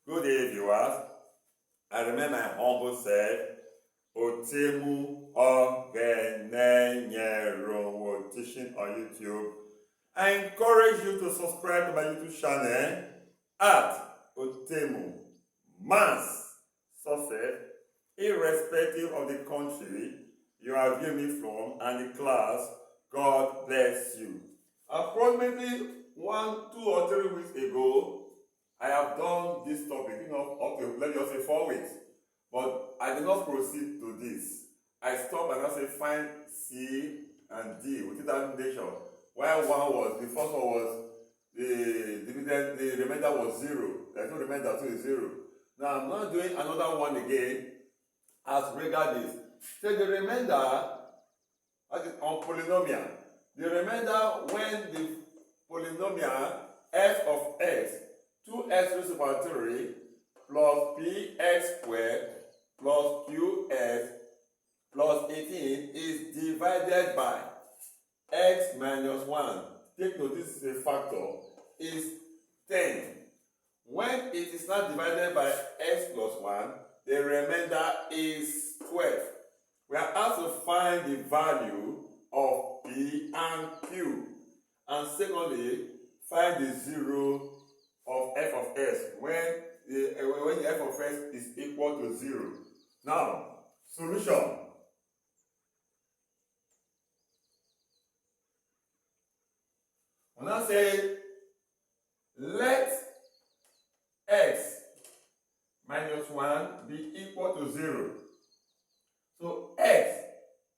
Good day, viewers. I remain my humble self, Otemu Ogenenyero, teaching on YouTube. I encourage you to subscribe to my YouTube channel at Otemu Man's Success, irrespective of the country you are viewing me from and the class. God bless you. Approximately 1, 2 or 3 weeks ago, I have done this topic, up to, let me just say 4 weeks. But I did not proceed to this. I stopped and I said find C and D with determination. While the first one was the dividend, the remainder was 0. There's no remainder, so it's 0. Now I'm not doing another one again as regards this. So the remainder, that is on polynomial. The remainder when the polynomial f of x, 2x raised to the power 3 plus px squared plus qx plus 18 is divided by x minus 1. Take note, this is a factor, is 10. When it is not divided by x plus 1, the remainder is 12. We are asked to find the value of p and q. And secondly, find the 0 of f of s when the f of s is equal to 0. Now, solution. When I say let x minus 1 be equal to 0. So x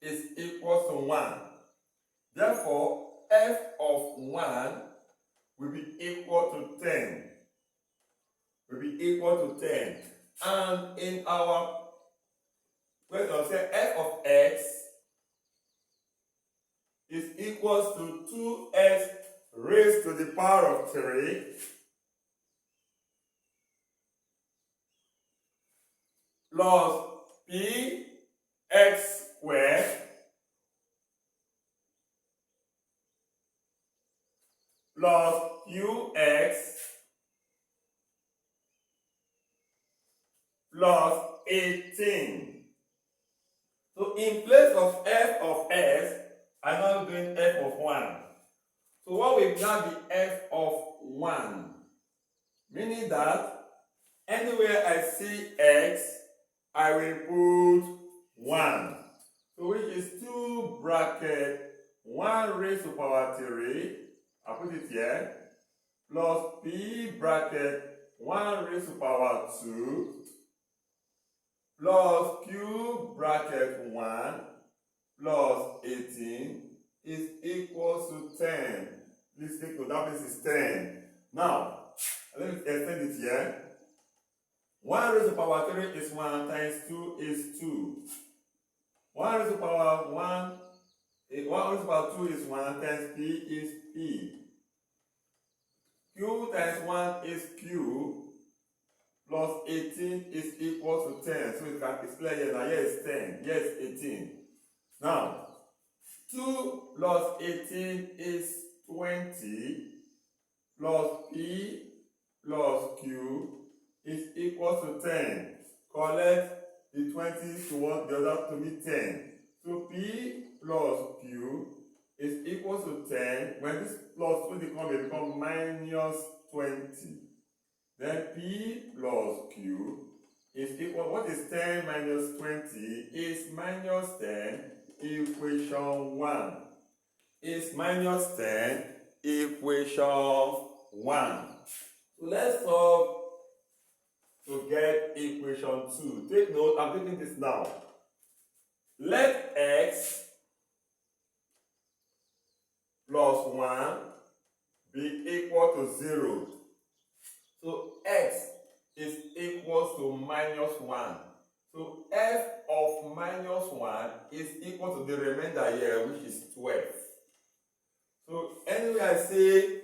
is equal to 1. Therefore, f of 1 will be equal to 10. And in our question, say f of x is equal to 2x raised to the power of 3 plus px squared plus qx plus 18. So in place of f of s, I'm now doing f of 1. So what will now be f of 1? Meaning that anywhere I see x, I will put 1. So which is 2 bracket 1 raised to power 3. I put it here. Plus p bracket 1 raised to power 2. Plus q bracket 1 plus 18 is equal to 10. Please take note, that means it's 10. Now, let me extend it here. 1 raised to power 3 is 1 times 2 is 2. 1 raised to power 1 raised to power 2 is 1 times p is p. Q times 1 is q plus 18 is equal to 10. So it's clear here now. Here is 10. Here is 18. Now, 2 plus 18 is 20 plus p plus q is equal to 10. Collect the 20 to one, the other to be 10. So p plus q is equal to 10. When this plus 20 become minus 20. Then p plus q is equal, what is 10 minus 20? Is minus 10, equation 1. Is minus 10, equation 1. So let's solve to get equation 2. Take note, I'm taking this now. Let x plus 1 be equal to 0. So x is equal to minus 1. So f of minus 1 is equal to the remainder here, which is 12. So anyway, I say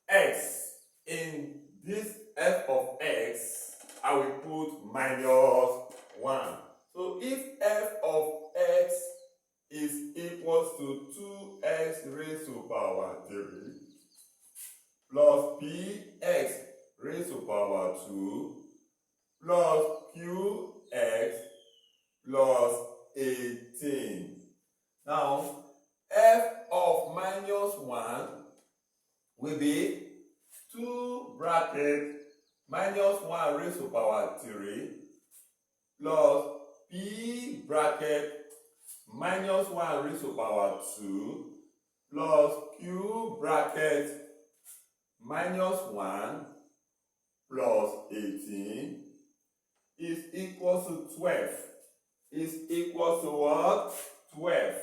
x in this f of x, I will put minus 1. So if f of x is equal to 2x raised to power 3 plus px raised to power 2 plus qx plus 18. Now, f of minus 1 will be 2 bracket minus 1 raised to power 3 plus p bracket minus 1 raised to power 2 plus q bracket minus 1 plus 18 is equal to 12. Is equal to what? 12.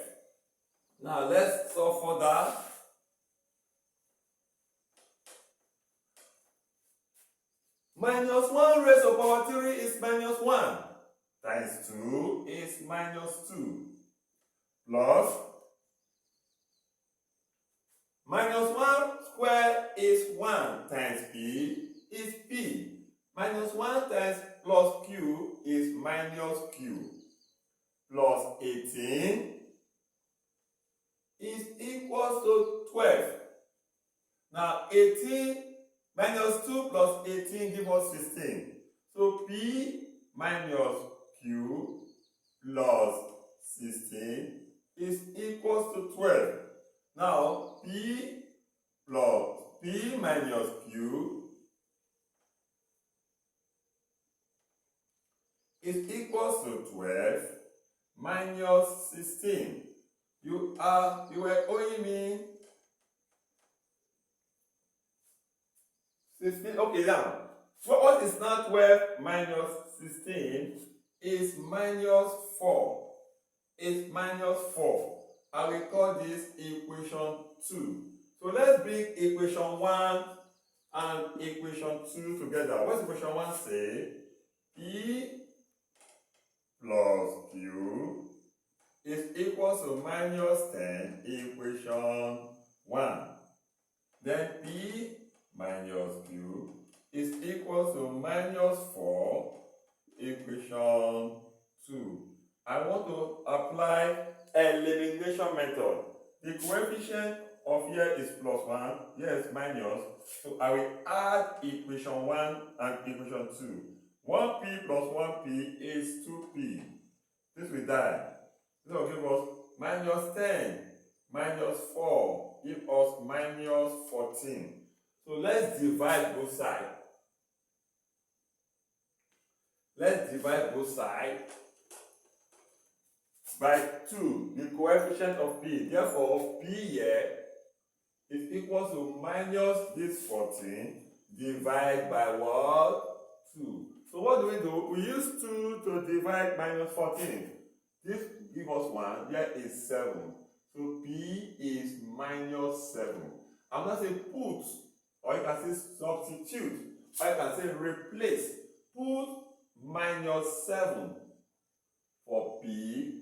Now let's solve for that. Minus 1 raised to power 3 is minus 1 times 2 is minus 2 plus minus 1 squared is 1 times p is p. Minus 1 times plus q is minus q plus 18 is equal to 12. Now 18 minus 2 plus 18 gives us 16. So p minus q plus 16 is equal to 12. Now p minus q is equal to 12 minus 16. You were owing me 16. Okay, now what is now 12 minus 16 is minus 4. Is minus 4. I will call this equation 2. So let's bring equation 1 and equation 2 together. What's equation 1 say? P plus q is equal to minus 10, equation 1. Then p minus q is equal to minus 4, equation 2. I want to apply elimination method. The coefficient of here is plus 1, here is minus. So I will add equation 1 and equation 2. 1p plus 1p is 2p. This will die. This will give us minus 10 minus 4 give us minus 14. So let's divide both sides. Let's divide both sides by 2, the coefficient of p. Therefore, p here is equal to minus this 14 divided by what? 2. So what do? We use 2 to divide minus 14. This gives us 1. Here is 7. So p is minus 7. I'm not saying put, or you can say substitute, or you can say replace. Put minus 7 for p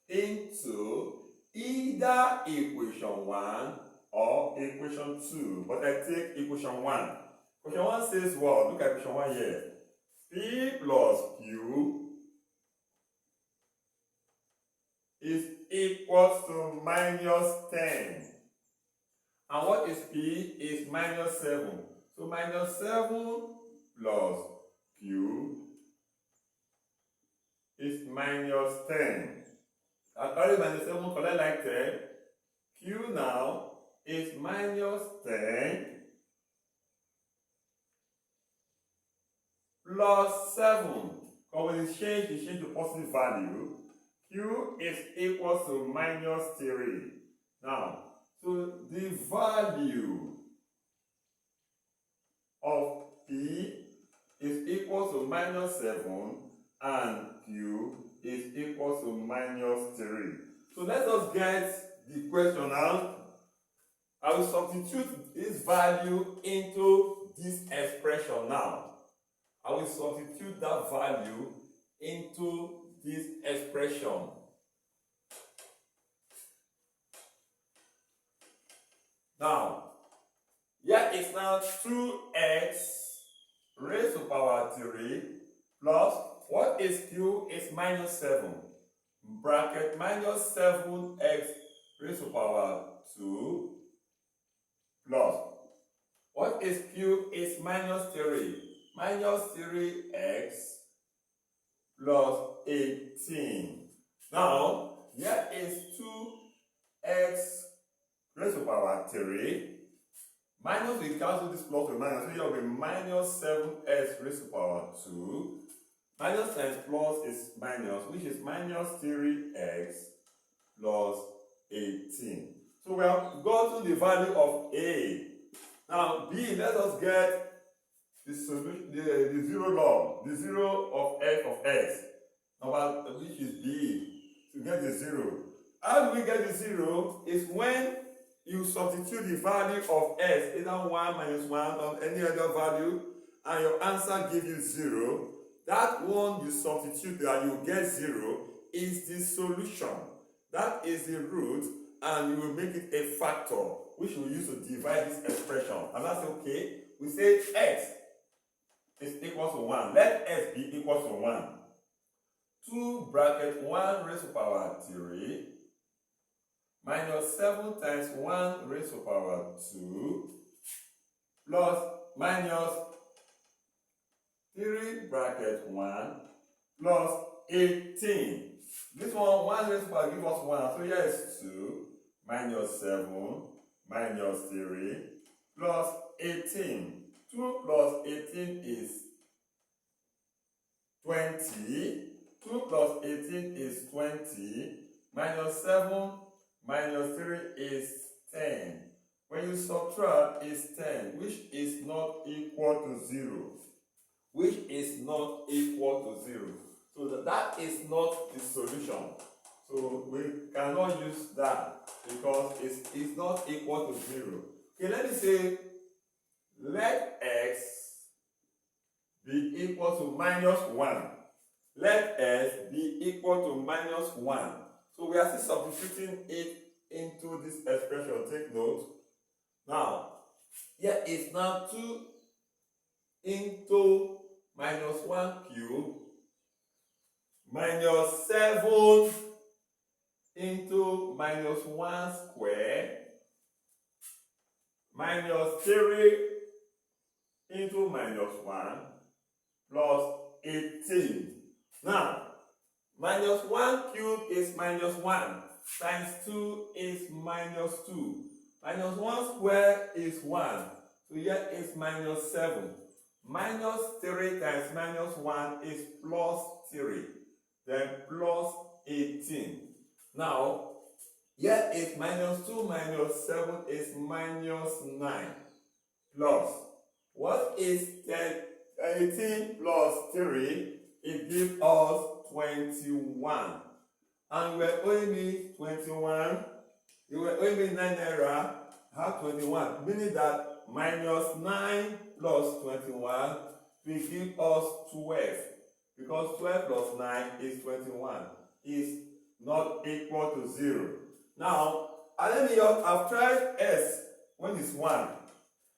into either equation 1 or equation 2. But I take equation 1. Equation 1 says what? Look at equation 1 here. P plus q is equal to minus 10. And what is p? Is minus 7. So minus 7 plus q is minus 10. I carry minus 7 collect like 10. Q now is minus 10 plus 7. Because when it's changed to positive value. Q is equal to minus 3. Now, so the value of P is equal to minus 7 and Q is equal to minus 3. So let us get the question now. I will substitute this value into this expression now. I will substitute that value into this expression. Now, here is now 2x raised to power 3 plus what is q is minus 7 bracket minus 7x raised to power 2 plus what What is cube is minus 3. Minus 3x plus 18. Now, here is 2x raised to power 3. Minus, we cancel this plus with minus, so here will be minus 7x raised to power 2. Minus times plus is minus, which is minus 3x plus 18. So we have gotten the value of A. Now B, let us get the solution, the zero log, the zero of f of x. Number which is B. To get the zero. How do we get the zero? Is when you substitute the value of s, either 1 minus 1 or any other value, and your answer gives you 0. That one you substitute that you get 0 is the solution. That is the root, and you will make it a factor, which we use to divide this expression. And that's okay. We say x is equal to 1. Let x be equal to 1. 2 bracket 1 raised to power 3 minus 7 times 1 raised to power 2 plus minus 3 bracket 1 plus 18. This one raised to power gives us 1. So here is 2 minus 7 minus 3 plus 18. 2 plus 18 is 20. 2 plus 18 is 20. Minus 7 minus 3 is 10. When you subtract, is 10, which is not equal to 0. Which is not equal to 0. So that is not the solution. So we cannot use that because it's not equal to 0. Okay, let me say, let x be equal to minus 1. Let s be equal to minus 1. So we are still substituting it into this expression. Take note. Now, here is now 2 into minus 1 cube minus 7 into minus 1 square minus 3 into minus 1 plus 18. Now, minus 1 cube is minus 1 times 2 is minus 2. Minus 1 square is 1. So here is minus 7. Minus 3 times minus 1 is plus 3. Then plus 18. Now, here is minus 2 minus 7 is minus 9. Plus, what is 18 plus 3? It gives us 21. And we're owing me 21. You were owing me 9 naira. Have 21. Meaning that minus 9 plus 21 will give us 12. Because 12 plus 9 is 21. Is not equal to 0. Now, I've tried s when it's 1.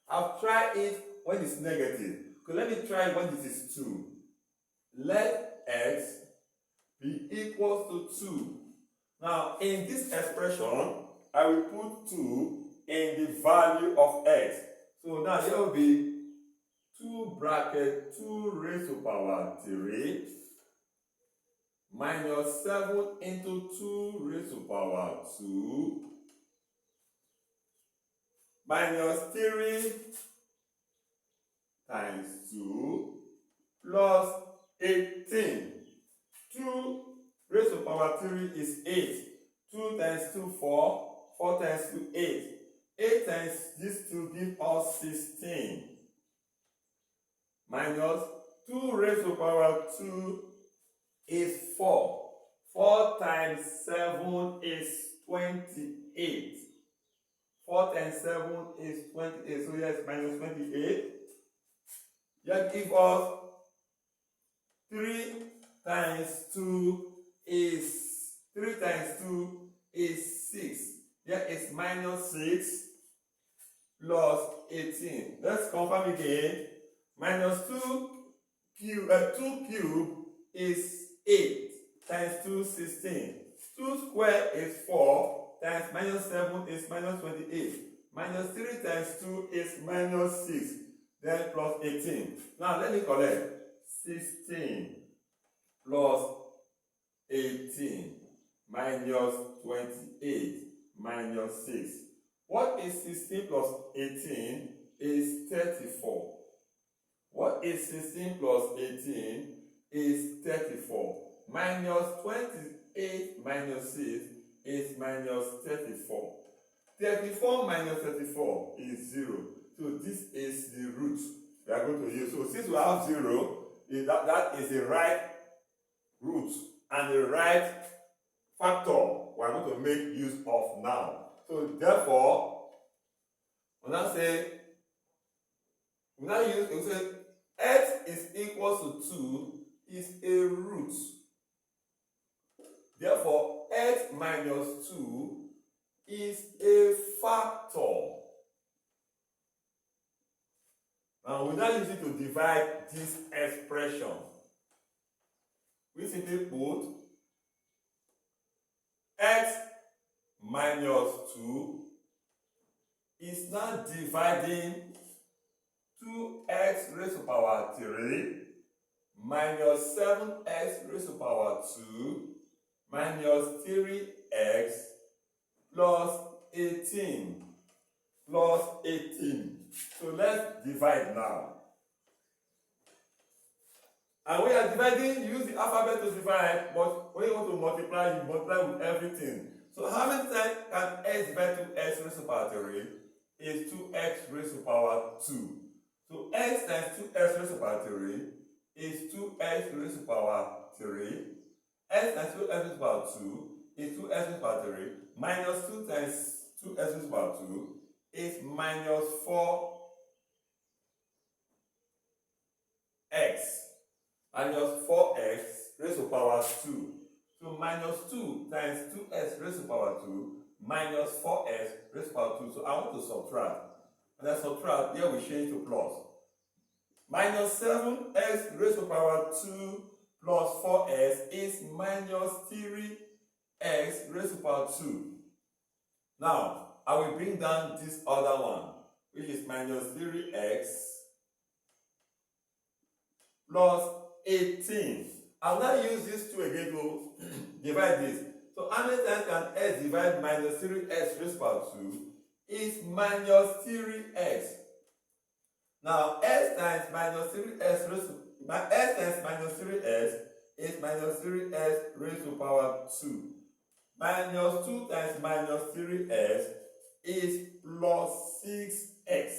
I've tried it when it's negative. Okay, let me try when it is 2. Let x be equal to 2. Now, in this expression, I will put 2 in the value of x. So now there will be 2 bracket 2 raised to power 3 minus 7 into 2 raised to power 2 minus 3 times 2 plus 18. 2 raised to power 3 is 8. 2 times 2, 4. 4 times 2, 8. 8 times this 2 gives us 16. Minus 2 raised to power 2 is 4. 4 times 7 is 28. 4 times 7 is 28. So yes, minus 28. That gives us 3 times 2 is 6. Here is minus 6 plus 18. Let's confirm again. Minus 2 cube is 8 times 2, 16. 2 square is 4 times minus 7 is minus 28. Minus 3 times 2 is minus 6. Then plus 18. Now let me collect. 16 plus 18 minus 28 minus 6. What is 16 plus 18? Is 34. What is 16 plus 18? Is 34. Minus 28 minus 6 is minus 34. 34 minus 34 is 0. So this is the root we are going to use. So since we have 0, that is the right root and the right factor we are going to make use of now. So therefore, we now say, we say x is equal to 2 is a root. Therefore, x minus 2 is a factor. Now we now use it to divide this expression. We simply put x minus 2 is now dividing 2x raised to power 3 minus 7x raised to power 2 minus 3x plus 18 plus 18. So let's divide now. And when you are dividing, you use the alphabet to divide, but when you want to multiply, you multiply with everything. So how many times can x divide 2x raised to power 3? Is 2x raised to power 2. So x times 2x raised to power 3 is 2x raised to power 3. X times 2x raised to power 2 is 2x raised to power 3. Minus 2 times 2x raised to power 2 is minus 4x. Minus 4x raised to power 2. So minus 2 times 2x raised to power 2 minus 4x raised to power 2. So I want to subtract. And I subtract, here we change to plus. Minus 7x raised to power 2 plus 4x is minus 3x raised to power 2. Now, I will bring down this other one, which is minus 3x plus 18. I'll now use this 2 again to divide this. So how many times can x divide minus 3x raised to power 2? Is minus 3x. Now x times minus 3x raised to x times minus 3x is minus 3x raised to power 2. Minus 2 times minus 3x is plus 6x.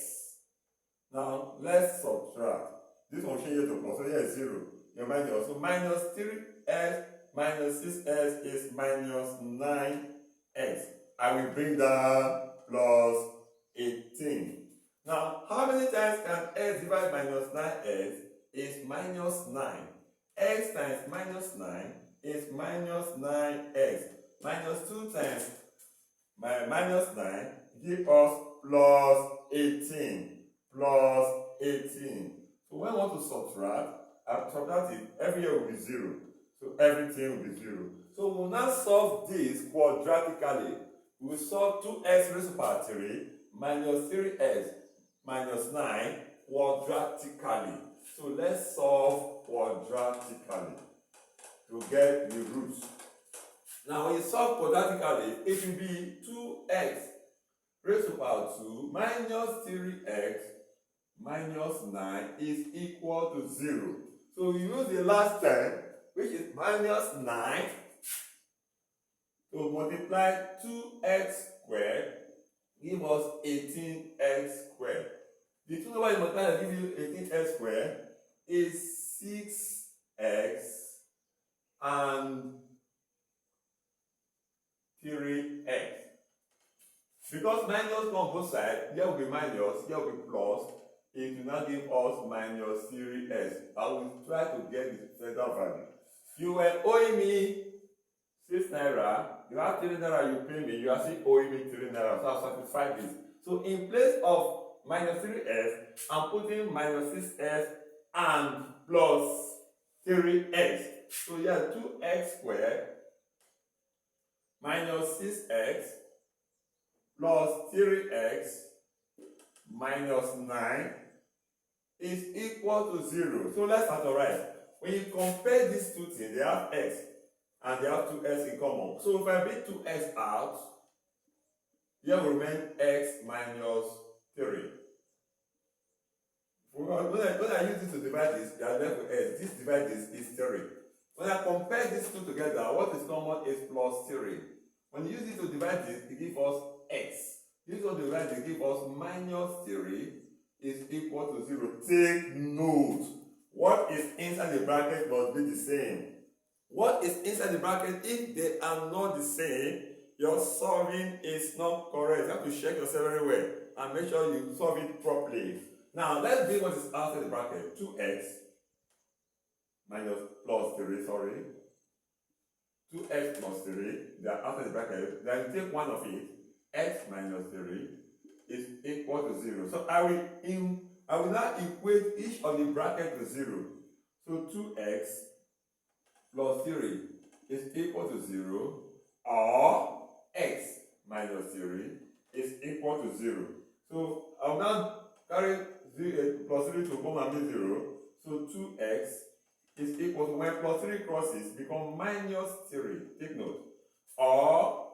Now let's subtract. This one change it to plus, so here is 0. Your minus. So minus 3x minus 6x is minus 9x. I will bring down plus 18. Now, how many times can x divide minus 9x? Is minus 9. X times minus 9 is minus 9x. Minus 2 times minus 9 give us plus 18. Plus 18. So when I want to subtract, I subtract it, every year will be 0. So everything will be 0. So we will now solve this quadratically. We will solve 2x raised to power 3 minus 3x minus 9 quadratically. So let's solve quadratically to get the roots. Now when you solve quadratically, it will be 2x raised to power 2 minus 3x minus 9 is equal to 0. So we use the last term, which is minus 9, to multiply 2x squared, give us 18x squared. The two numbers you multiply that give you 18x squared is 6x and 3x. Because minus on both sides, here will be minus, here will be plus, it will now give us minus 3x. I will try to get the center value. You were owing me 6 naira, you have 3 naira you pay me, you are still owing me 3 naira, so I'll sacrifice this. So in place of minus 3x, I'm putting minus 6x and plus 3x. So here 2x squared minus 6x plus 3x minus 9 is equal to 0. So let's factorize. When you compare these two things, they have x and they have 2x in common. So if I bring 2x out, here will remain x minus 3. When I use this to divide this, they are left with x. This divide this is 3. When I compare these two together, what is common is plus 3. When you use it to divide this, it gives us x. This one divide, it gives us minus 3 is equal to 0. Take note. What is inside the bracket must be the same. What is inside the bracket, if they are not the same, your solving is not correct. You have to check yourself very well and make sure you solve it properly. Now, let's do what is outside the bracket. 2x minus plus 3, sorry. 2x plus 3, they are outside the bracket. Then take one of it, x minus 3 is equal to 0. So I will now equate each of the bracket to 0. So 2x plus 3 is equal to 0, or x minus 3 is equal to 0. So I will now carry 0, plus 3 to come and be 0. So 2x is equal to, when plus 3 crosses, become minus 3. Take note. Or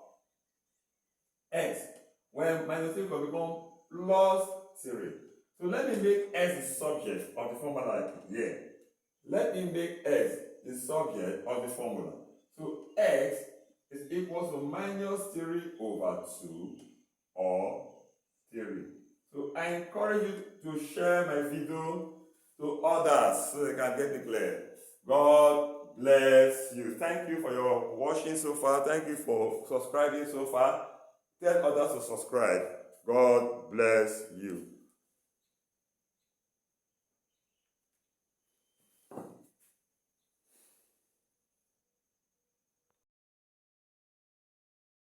x, when minus 3 will become plus 3. So let me make x the subject of the formula here. Let me make x the subject of the formula. So x is equal to minus 3 over 2 or 3. So I encourage you to share my video to others so they can get it clear. God bless you. Thank you for your watching so far. Thank you for subscribing so far. Tell others to subscribe. God bless you.